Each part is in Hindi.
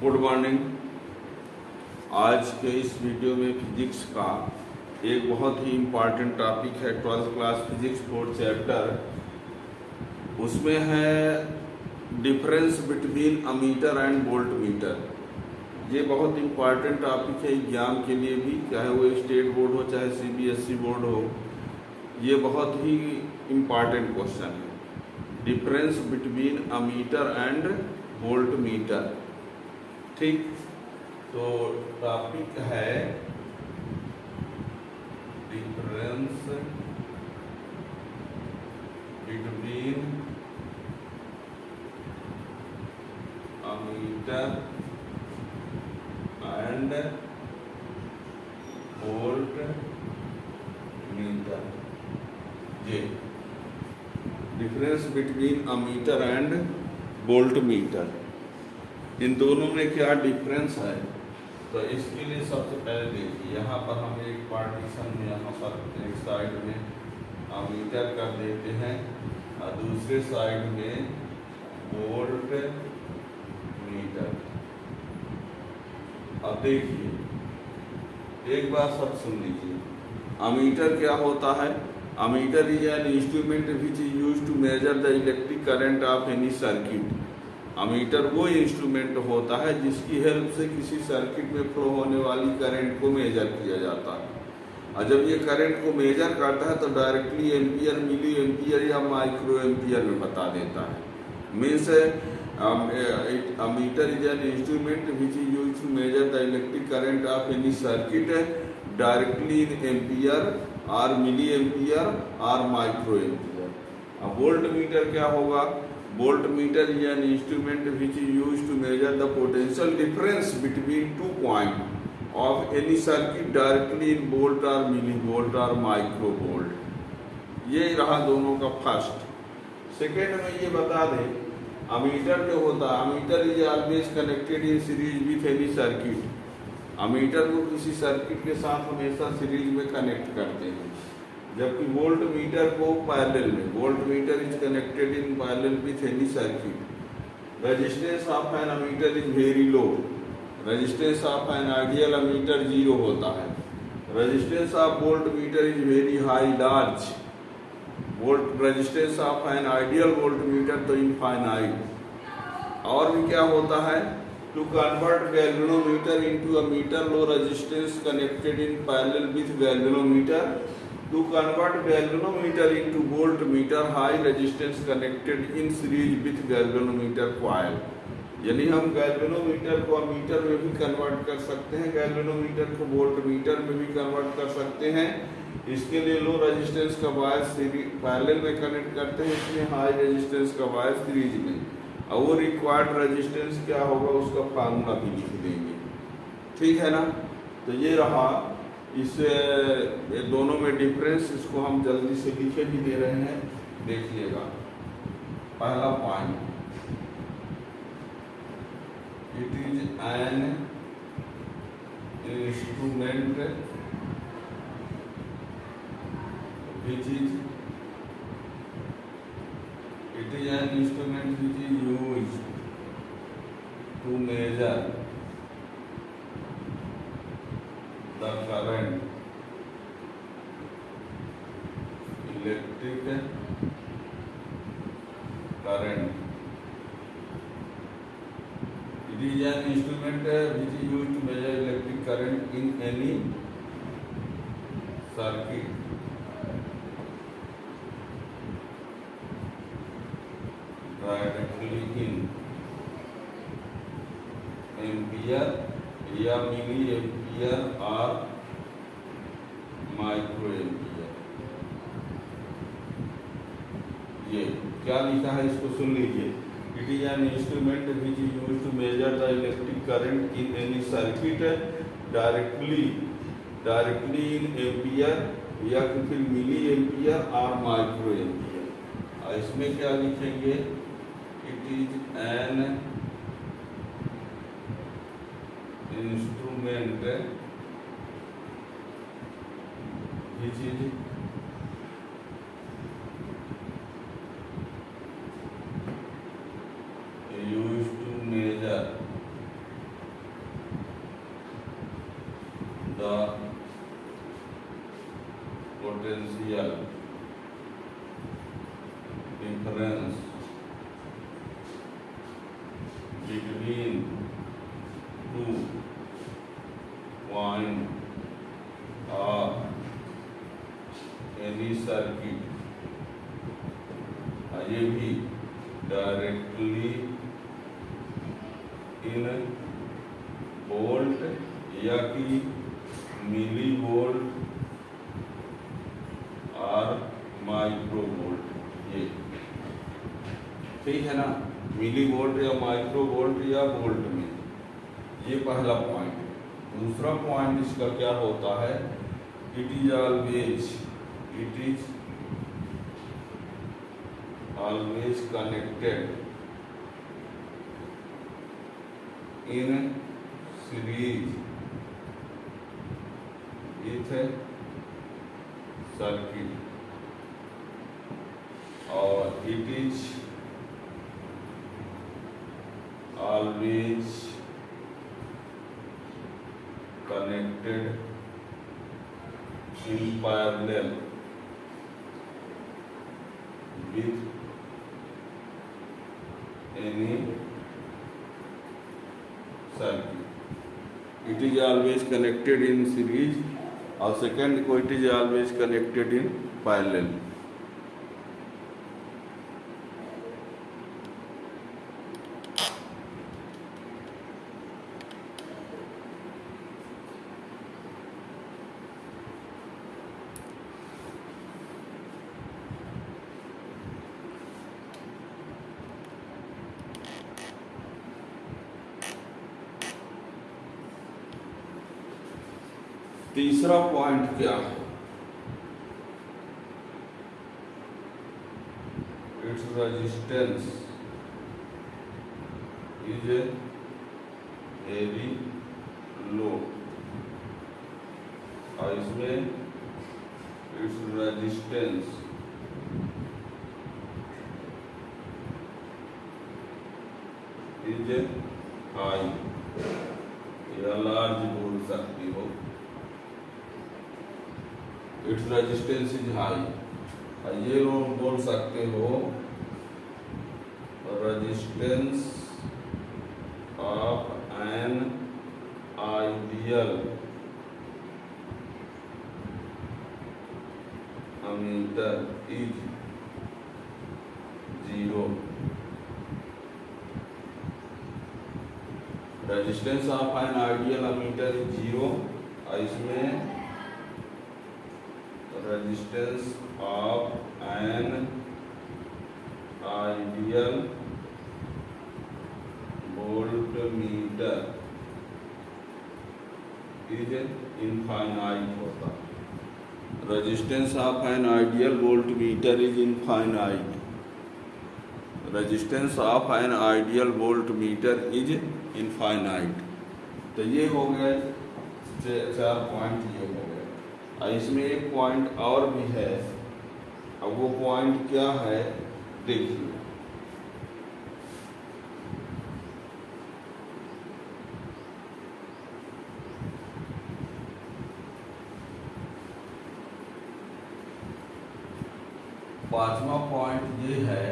Good morning. आज के इस वीडियो में फिजिक्स का एक बहुत ही इम्पॉर्टेंट टॉपिक है 12th class physics 4th chapter. उसमें है difference between ammeter and voltmeter. ये बहुत इम्पॉर्टेंट टॉपिक है एग्जाम के लिए भी, चाहे वो स्टेट बोर्ड हो चाहे CBSE बोर्ड हो। ये बहुत ही इम्पॉर्टेंट क्वेश्चन है, difference between ammeter and voltmeter. ठीक, तो टॉपिक है difference between ammeter and voltmeter. ये difference between ammeter and voltmeter, इन दोनों में क्या डिफरेंस है। तो इसके लिए सबसे पहले देखिए, यहाँ पर हम एक पार्टीशन में यहाँ पर एक साइड में अमीटर कर देते हैं और दूसरे साइड में वोल्ट मीटर। अब देखिए, एक बार सब सुन लीजिए। अमीटर क्या होता है? Ammeter is an instrument which is used to measure the electric current of any circuit. Ammeter वो इंस्ट्रूमेंट होता है जिसकी हेल्प से किसी सर्किट में फ्लो होने वाली करंट को मेजर किया जाता है। और जब ये करंट को मेजर करता है तो डायरेक्टली एम्पियर, मिली एम्पियर या माइक्रो एम्पियर में बता देता है। Means ammeter is an instrument which is used to measure the electric current of any circuit directly in ampere और मिली एम्पियर और माइक्रो एम्पियर। अब वोल्ट मीटर क्या होगा? Volt meter is an instrument which is used to measure the potential difference between 2 points of any circuit directly in volt or millivolt or microvolt। ये रहा दोनों का फर्स्ट। सेकेंड में ये बता दें, अमीटर जो होता है, ammeter is always connected in series with any circuit. Ammeter को किसी सर्किट के साथ हमेशा सीरीज में कनेक्ट करते हैं, जबकि वोल्ट मीटर को पैरेलल में। Volt meter is connected in parallel with any circuit. Resistance of an ammeter is very low. Resistance of an ideal ammeter 0 होता है। Resistance of volt meter is very high, large. Volt resistance of an ideal volt meter तो इनफाइनाइट। और भी क्या होता है? To convert galvanometer into a meter low resistance connected in parallel with galvanometer. To convert galvanometer into voltmeter, high resistance connected in series with galvanometer coil। यानी हम गैल्वेनोमीटर को अमीटर में भी कन्वर्ट कर सकते हैं, गैल्वेनोमीटर को वोल्टमीटर में भी कन्वर्ट कर सकते हैं। इसके लिए लो रेजिस्टेंस का वायर सीरीज पैरेलल में कनेक्ट करते हैं, इसमें हाई रेजिस्टेंस का वायर सीरीज में। और वो रिक्वायर्ड रेजिस्टेंस क्या होगा उसका फार्मूला भी लिख देंगे। ठीक है ना? तो ये रहा इस दोनों में डिफरेंस। इसको हम जल्दी से लिखे भी दे रहे हैं, देखिएगा। पहला point, it is an instrument which is used to measure the current, electric current। It is an instrument which is used to measure electric current in any circuit directly in ampere या मिली एम्पियर और माइक्रो एम्पियर। ये क्या लिखा है इसको सुन लीजिए। It is an instrument which is used to measure the electric current in any circuit directly in ampere या फिर मिली एम्पियर और माइक्रो एम्पियर। और इसमें क्या लिखेंगे? It is an instrument which is used to measure difference between two point or any circuit, ये भी डायरेक्टली इन वोल्ट या कि मिली वोल्ट और माइक्रो वोल्ट, ये ठीक है ना, मिली वोल्ट या माइक्रो वोल्ट या वोल्ट में, ये पहला पॉइंट है। दूसरा पॉइंट इसका क्या होता है, it is always connected in series with circuit, और it is always connected in parallel with any circuit. It is always connected in series, और second को it is always connected in parallel. तीसरा पॉइंट क्या है, इट्स रेजिस्टेंस इज वेरी लो, और इसमें इट्स रेजिस्टेंस इज हाई, या लार्ज बोल सकती हो, इट्स रेजिस्टेंस इज हाई, ये बोल सकते हो resistance of an ideal ammeter is 0। Resistance of an ideal ammeter is 0, और इसमें resistance of an ideal voltmeter is infinite होता है। Resistance of an ideal voltmeter is infinite, resistance of an ideal voltmeter is infinite. तो ये हो गए 4 पॉइंट, ये हो गए। इसमें एक पॉइंट और भी है, अब वो पॉइंट क्या है देखिए। पांचवा पॉइंट ये है,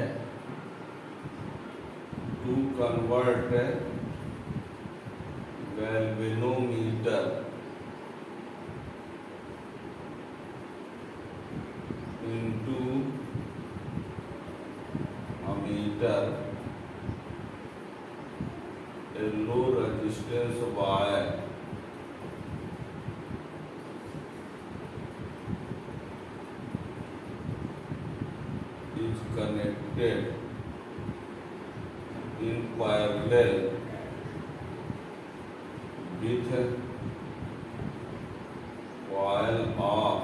to convert galvanometer into a meter, a low resistance wire is connected in parallel with coil of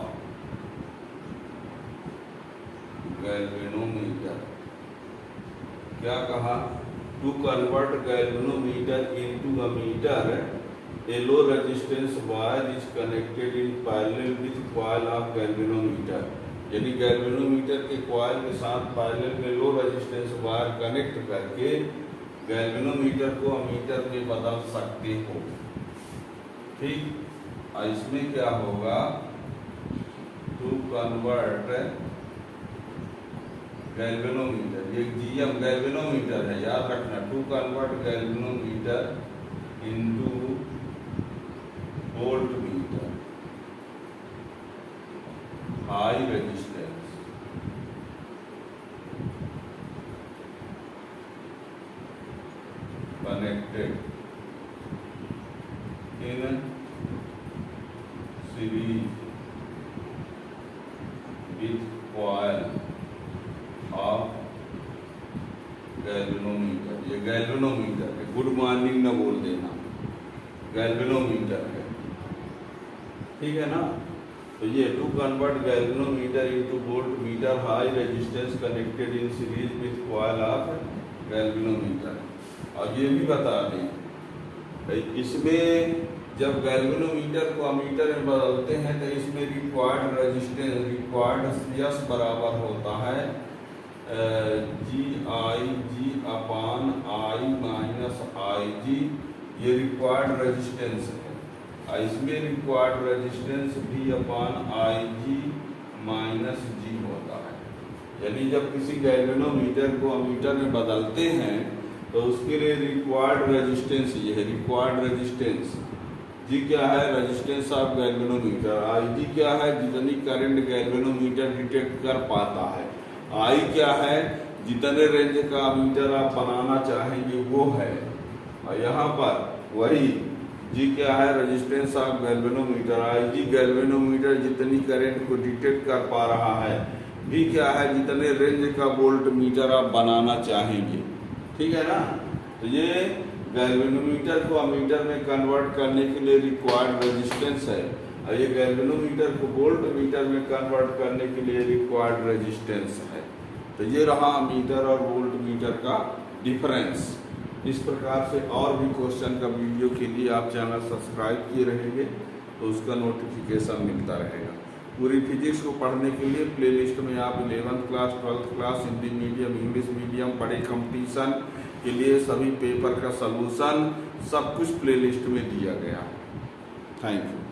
galvanometer. क्या कहा, to convert galvanometer into a meter, a low resistance wire is connected in parallel with coil of galvanometer. यदि गैल्वेनोमीटर के कॉइल के साथ पैरेलल में लो रेजिस्टेंस वायर कनेक्ट करके गैल्वेनोमीटर को अमीटर में बदल सकते हो, ठीक। और इसमें क्या होगा, टू कन्वर्ट गैल्वेनोमीटर, ये GM गैल्वेनोमीटर है, याद रखना। To convert galvanometer into voltmeter, high resistance, connected in series with coil of galvanometer. ये गैल्वेनोमीटर है, गुड मॉर्निंग न बोल देना, गैल्वेनोमीटर है, ठीक है ना। तो ये to convert galvanometer into voltmeter, high resistance connected in series with coil of galvanometer. और ये भी बता दें, इसमें जब गैल्वेनोमीटर को अमीटर में बदलते हैं तो इसमें रिक्वायर्ड रेजिस्टेंस, रिक्वायर्ड यस बराबर होता है GI upon I minus IG, ये रिक्वायर्ड रेजिस्टेंस है। और इसमें required resistance V upon IG minus G होता है। यानी जब किसी गैल्वेनोमीटर को अमीटर में बदलते हैं तो उसके लिए रिक्वायर्ड रेजिस्टेंस ये है, रिक्वायर्ड रेजिस्टेंस। जी क्या है, रेजिस्टेंस ऑफ गैल्वेनोमीटर। IG क्या है, जितनी करंट गैल्वेनोमीटर डिटेक्ट कर पाता है। I क्या है, जितने रेंज का मीटर आप बनाना चाहेंगे वो है। और यहाँ पर वही G क्या है, resistance of galvanometer. IG galvanometer जितनी करंट को डिटेक्ट कर पा रहा है। V क्या है, जितने रेंज का वोल्ट मीटर आप बनाना चाहेंगे, ठीक है ना। तो ये गैल्वेनोमीटर को अमीटर में कन्वर्ट करने के लिए रिक्वायर्ड रेजिस्टेंस है, और ये गैल्वेनोमीटर को वोल्ट मीटर में कन्वर्ट करने के लिए रिक्वायर्ड रेजिस्टेंस है। तो ये रहा अमीटर और वोल्ट मीटर का डिफरेंस। इस प्रकार से और भी क्वेश्चन का वीडियो के लिए आप चैनल सब्सक्राइब किए रहेंगे तो उसका नोटिफिकेशन मिलता रहेगा। पूरी फिजिक्स को पढ़ने के लिए प्लेलिस्ट में आप 11th class, 12th class, Hindi medium, English medium, बड़े कंपटीशन के लिए सभी पेपर का सलूशन सब कुछ प्लेलिस्ट में दिया गया है। Thank you.